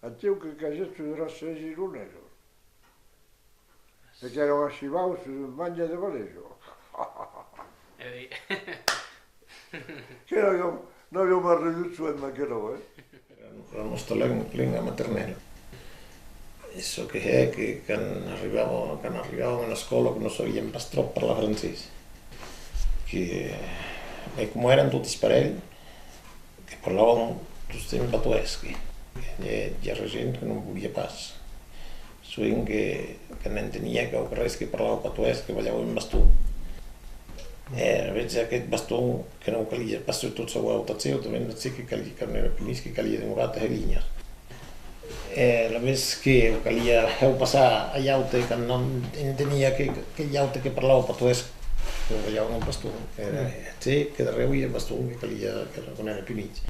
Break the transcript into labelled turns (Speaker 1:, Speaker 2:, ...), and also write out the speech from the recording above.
Speaker 1: Antiu che casetto di rassesi lunero. Perché erano ascivaus mangia de valejo. Che non abbiamo mai ridotto in macchina,
Speaker 2: La nostra lingua maternella. Eso che è che quando arrivavamo alla scuola che non sapevamo pas troppo parlare francese. E come erano tutti parelli, che parlavano tutti in batueschi, e già gente che non volia pas. Suin che non tenia che res che parlava batueschi, vogliamo in bastone. E invece aquest bastó que no calia passar tot la votació, també no sé que calia que no era pinís que calia demorar a línia. La vez que calia passar a llaute que no tenia que llaute que parlava portuguès, que veia un bastó, sí, que darrere hi havia bastó que calia que no era pinís.